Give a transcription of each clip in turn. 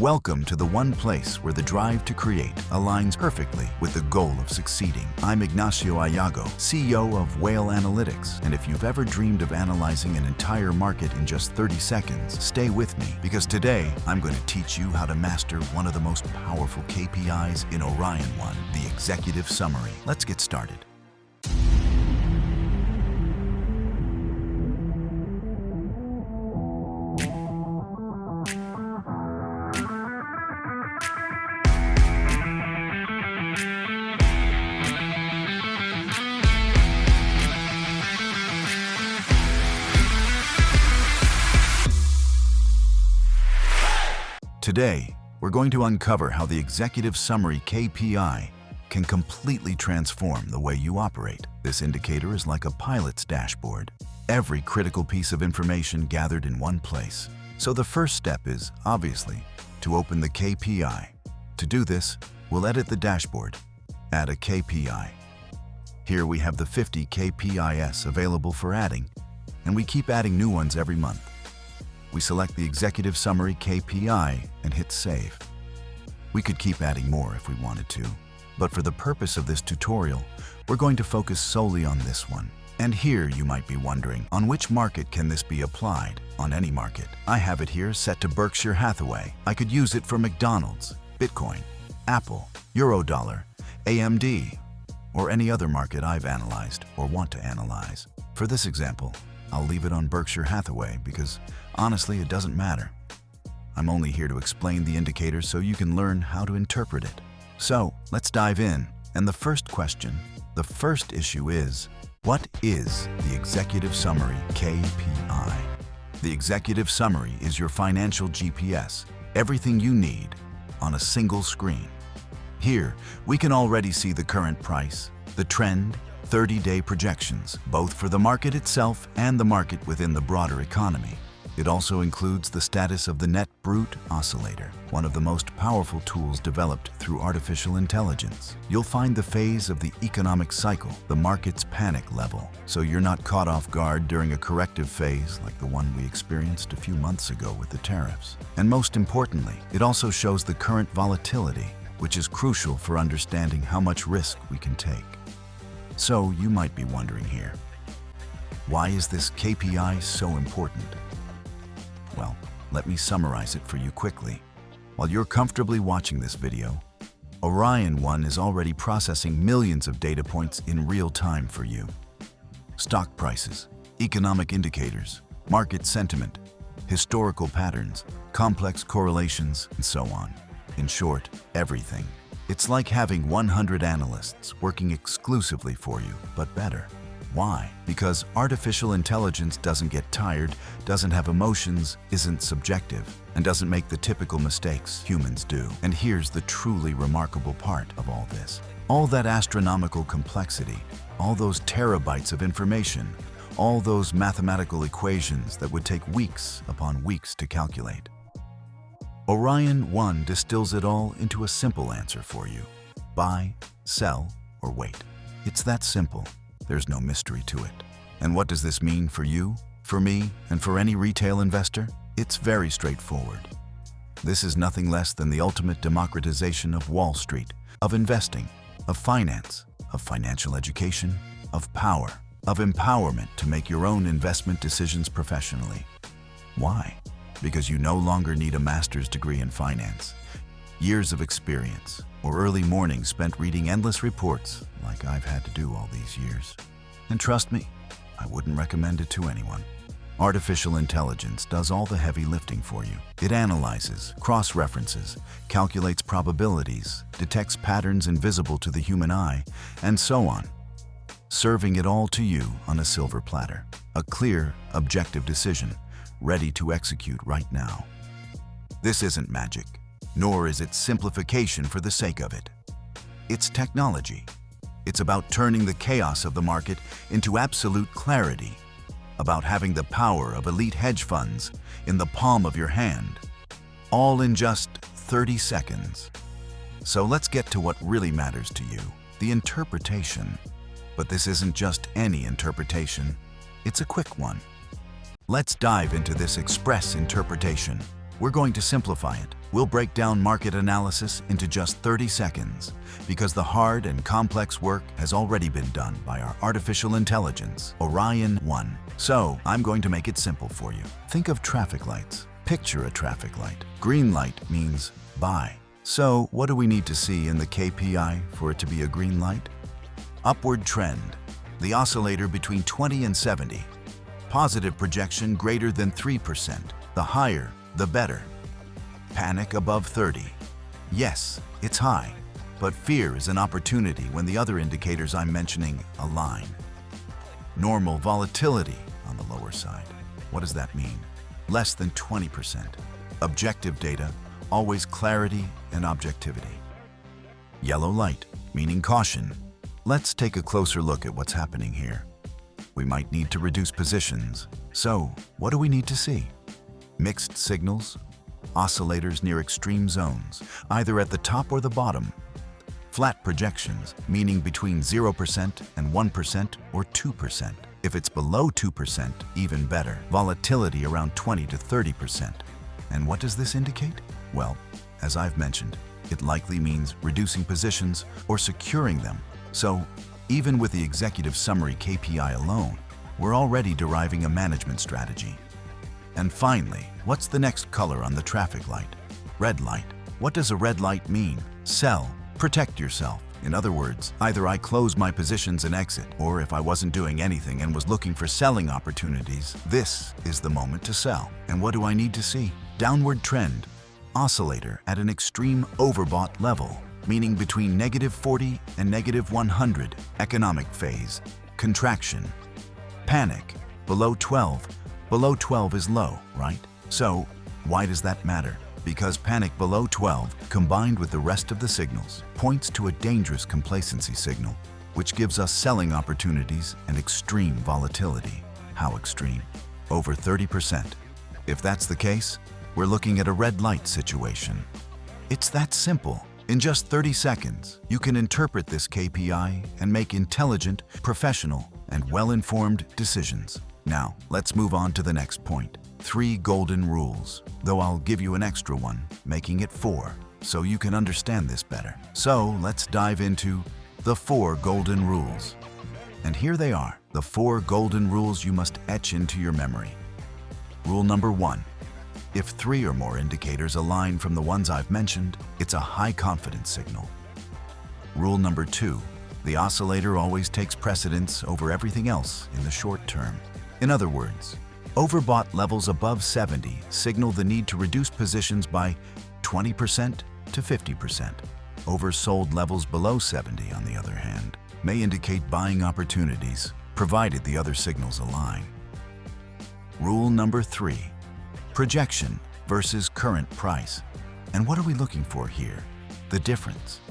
Welcome to the one place where the drive to create aligns perfectly with the goal of succeeding. I'm Ignacio Ayago, CEO of Whale Analytics, and if you've ever dreamed of analyzing an entire market in just 30 seconds, stay with me, because today I'm going to teach you how to master one of the most powerful KPIs in OrionONE, the Executive Summary. Let's get started. Today, we're going to uncover how the Executive Summary KPI can completely transform the way you operate. This indicator is like a pilot's dashboard. Every critical piece of information gathered in one place. So the first step is, obviously, to open the KPI. To do this, we'll edit the dashboard, add a KPI. Here we have the 50 KPIs available for adding, and we keep adding new ones every month. We select the Executive Summary KPI and hit Save. We could keep adding more if we wanted to, but for the purpose of this tutorial, we're going to focus solely on this one. And here you might be wondering, on which market can this be applied? On any market. I have it here set to Berkshire Hathaway. I could use it for McDonald's, Bitcoin, Apple, Eurodollar, AMD, or any other market I've analyzed or want to analyze. For this example, I'll leave it on Berkshire Hathaway because, honestly, it doesn't matter. I'm only here to explain the indicator so you can learn how to interpret it. So, let's dive in. And the first first issue is, what is the Executive Summary KPI? The Executive Summary is your financial GPS, everything you need on a single screen. Here, we can already see the current price, the trend, 30-day projections, both for the market itself and the market within the broader economy. It also includes the status of the NetBrut oscillator, one of the most powerful tools developed through artificial intelligence. You'll find the phase of the economic cycle, the market's panic level, so you're not caught off guard during a corrective phase like the one we experienced a few months ago with the tariffs. And most importantly, it also shows the current volatility, which is crucial for understanding how much risk we can take. So you might be wondering here, why is this KPI so important? Well, let me summarize it for you quickly. While you're comfortably watching this video, OrionONE is already processing millions of data points in real time for you. Stock prices, economic indicators, market sentiment, historical patterns, complex correlations, and so on. In short, everything. It's like having 100 analysts working exclusively for you, but better. Why? Because artificial intelligence doesn't get tired, doesn't have emotions, isn't subjective, and doesn't make the typical mistakes humans do. And here's the truly remarkable part of all this. All that astronomical complexity, all those terabytes of information, all those mathematical equations that would take weeks upon weeks to calculate. OrionONE distills it all into a simple answer for you. Buy, sell, or wait. It's that simple. There's no mystery to it. And what does this mean for you, for me, and for any retail investor? It's very straightforward. This is nothing less than the ultimate democratization of Wall Street, of investing, of finance, of financial education, of power, of empowerment to make your own investment decisions professionally. Why? Because you no longer need a master's degree in finance, years of experience, or early mornings spent reading endless reports like I've had to do all these years. And trust me, I wouldn't recommend it to anyone. Artificial intelligence does all the heavy lifting for you. It analyzes, cross-references, calculates probabilities, detects patterns invisible to the human eye, and so on, serving it all to you on a silver platter. A clear, objective decision, ready to execute right now. This isn't magic, nor is it simplification for the sake of it. It's technology. It's about turning the chaos of the market into absolute clarity, about having the power of elite hedge funds in the palm of your hand, all in just 30 seconds. So let's get to what really matters to you, the interpretation. But this isn't just any interpretation, it's a quick one. Let's dive into this express interpretation. We're going to simplify it. We'll break down market analysis into just 30 seconds because the hard and complex work has already been done by our artificial intelligence, OrionONE. So I'm going to make it simple for you. Think of traffic lights. Picture a traffic light. Green light means buy. So what do we need to see in the KPI for it to be a green light? Upward trend, the oscillator between 20 and 70. Positive projection greater than 3%. The higher, the better. Panic above 30. Yes, it's high, but fear is an opportunity when the other indicators I'm mentioning align. Normal volatility on the lower side. What does that mean? Less than 20%. Objective data, always clarity and objectivity. Yellow light, meaning caution. Let's take a closer look at what's happening here. We might need to reduce positions. So, what do we need to see? Mixed signals, oscillators near extreme zones, either at the top or the bottom. Flat projections, meaning between 0% and 1% or 2%. If it's below 2%, even better. Volatility around 20 to 30%. And what does this indicate? Well, as I've mentioned, it likely means reducing positions or securing them. So, even with the Executive Summary KPI alone, we're already deriving a management strategy. And finally, what's the next color on the traffic light? Red light. What does a red light mean? Sell. Protect yourself. In other words, either I close my positions and exit, or if I wasn't doing anything and was looking for selling opportunities, this is the moment to sell. And what do I need to see? Downward trend. Oscillator at an extreme overbought level, meaning between -40 and -100. Economic phase. Contraction. Panic. Below 12. Below 12 is low, right? So, why does that matter? Because panic below 12, combined with the rest of the signals, points to a dangerous complacency signal, which gives us selling opportunities and extreme volatility. How extreme? Over 30%. If that's the case, we're looking at a red light situation. It's that simple. In just 30 seconds, you can interpret this KPI and make intelligent, professional, and well-informed decisions. Now, let's move on to the next point. 3 golden rules, though I'll give you an extra one, making it 4, so you can understand this better. So, let's dive into the 4 golden rules. And here they are, the 4 golden rules you must etch into your memory. Rule number 1. If 3 or more indicators align from the ones I've mentioned, it's a high confidence signal. Rule number 2. The oscillator always takes precedence over everything else in the short term. In other words, overbought levels above 70 signal the need to reduce positions by 20% to 50%. Oversold levels below 70, on the other hand, may indicate buying opportunities, provided the other signals align. Rule number 3. Projection versus current price. And what are we looking for here? The difference.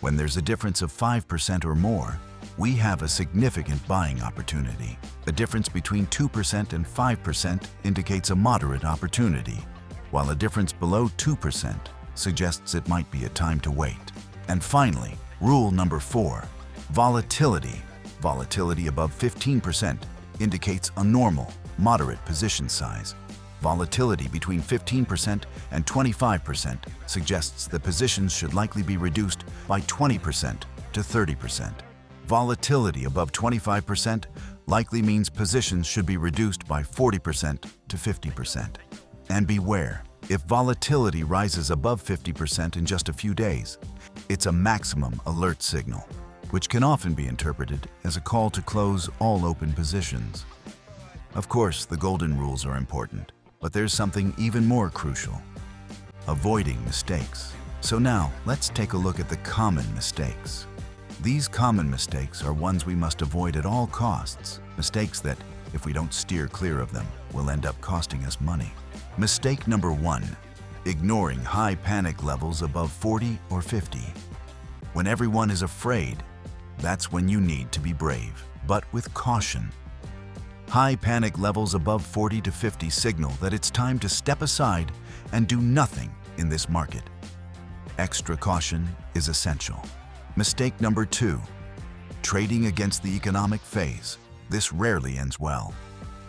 When there's a difference of 5% or more, we have a significant buying opportunity. The difference between 2% and 5% indicates a moderate opportunity, while a difference below 2% suggests it might be a time to wait. And finally, rule number 4, volatility. Volatility above 15% indicates a normal, moderate position size. Volatility between 15% and 25% suggests that positions should likely be reduced by 20% to 30%. Volatility above 25% likely means positions should be reduced by 40% to 50%. And beware, if volatility rises above 50% in just a few days, it's a maximum alert signal, which can often be interpreted as a call to close all open positions. Of course, the golden rules are important, but there's something even more crucial: avoiding mistakes. So now, let's take a look at the common mistakes. These common mistakes are ones we must avoid at all costs. Mistakes that, if we don't steer clear of them, will end up costing us money. Mistake number 1, ignoring high panic levels above 40 or 50. When everyone is afraid, that's when you need to be brave, but with caution. High panic levels above 40 to 50 signal that it's time to step aside and do nothing in this market. Extra caution is essential. Mistake number 2, trading against the economic phase. This rarely ends well.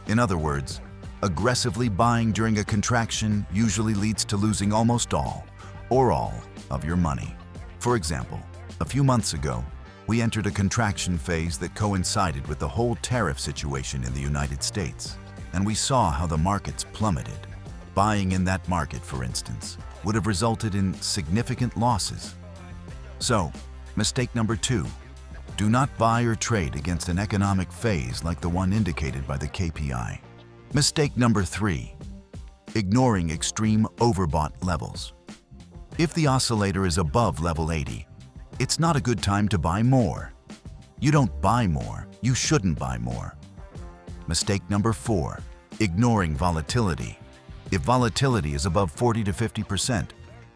In other words, Aggressively buying during a contraction usually leads to losing almost all, or all, of your money. For example, a few months ago, we entered a contraction phase that coincided with the whole tariff situation in the United States, and we saw how the markets plummeted. Buying in that market, for instance, would have resulted in significant losses. So, mistake number 2, do not buy or trade against an economic phase like the one indicated by the KPI. Mistake number 3, ignoring extreme overbought levels. If the oscillator is above level 80, it's not a good time to buy more. You don't buy more, you shouldn't buy more. Mistake number 4, ignoring volatility. If volatility is above 40 to 50%,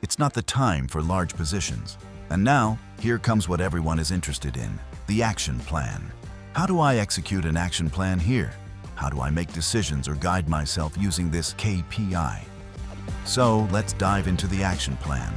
it's not the time for large positions. And now, here comes what everyone is interested in, the action plan. How do I execute an action plan here? How do I make decisions or guide myself using this KPI? So let's dive into the action plan.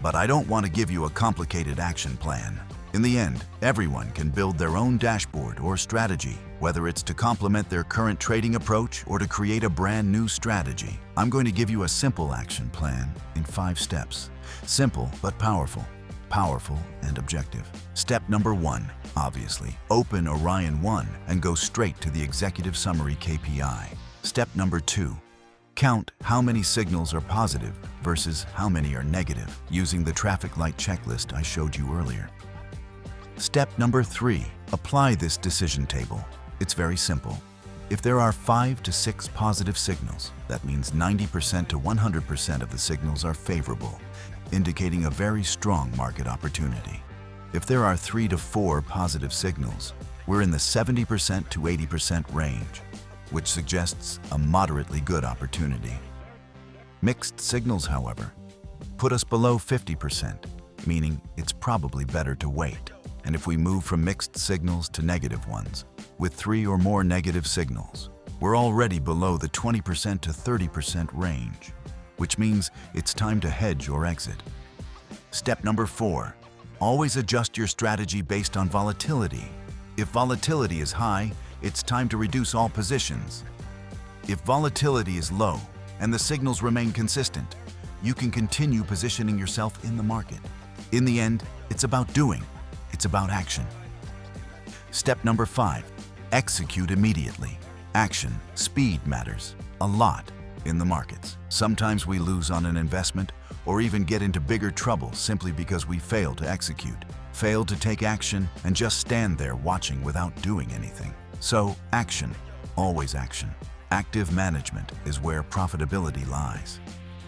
But I don't want to give you a complicated action plan. In the end, everyone can build their own dashboard or strategy, whether it's to complement their current trading approach or to create a brand new strategy. I'm going to give you a simple action plan in 5 steps. Simple but powerful. Powerful and objective. Step number 1, obviously, open OrionONE and go straight to the Executive Summary KPI. Step number 2, count how many signals are positive versus how many are negative using the traffic light checklist I showed you earlier. Step number 3, apply this decision table. It's very simple. If there are 5 to 6 positive signals, that means 90% to 100% of the signals are favorable, indicating a very strong market opportunity. If there are 3 to 4 positive signals, we're in the 70% to 80% range, which suggests a moderately good opportunity. Mixed signals, however, put us below 50%, meaning it's probably better to wait. And if we move from mixed signals to negative ones, with 3 or more negative signals, we're already below the 20% to 30% range, which means it's time to hedge or exit. Step number 4, always adjust your strategy based on volatility. If volatility is high, it's time to reduce all positions. If volatility is low and the signals remain consistent, you can continue positioning yourself in the market. In the end, it's about doing. It's about action. Step number 5, execute immediately. Action, speed matters a lot in the markets. Sometimes we lose on an investment or even get into bigger trouble simply because we fail to execute, fail to take action, and just stand there watching without doing anything. So, action, always action. Active management is where profitability lies.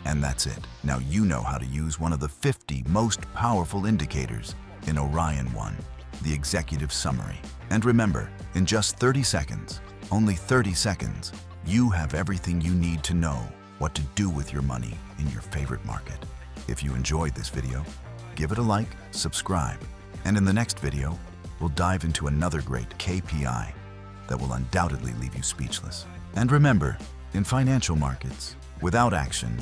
And that's it. Now you know how to use one of the 50 most powerful indicators in OrionONE, the Executive Summary. And remember, in just 30 seconds, only 30 seconds, you have everything you need to know what to do with your money in your favorite market. If you enjoyed this video, give it a like, subscribe, and in the next video, we'll dive into another great KPI that will undoubtedly leave you speechless. And remember, in financial markets, without action,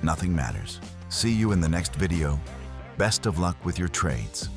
nothing matters. See you in the next video. Best of luck with your trades.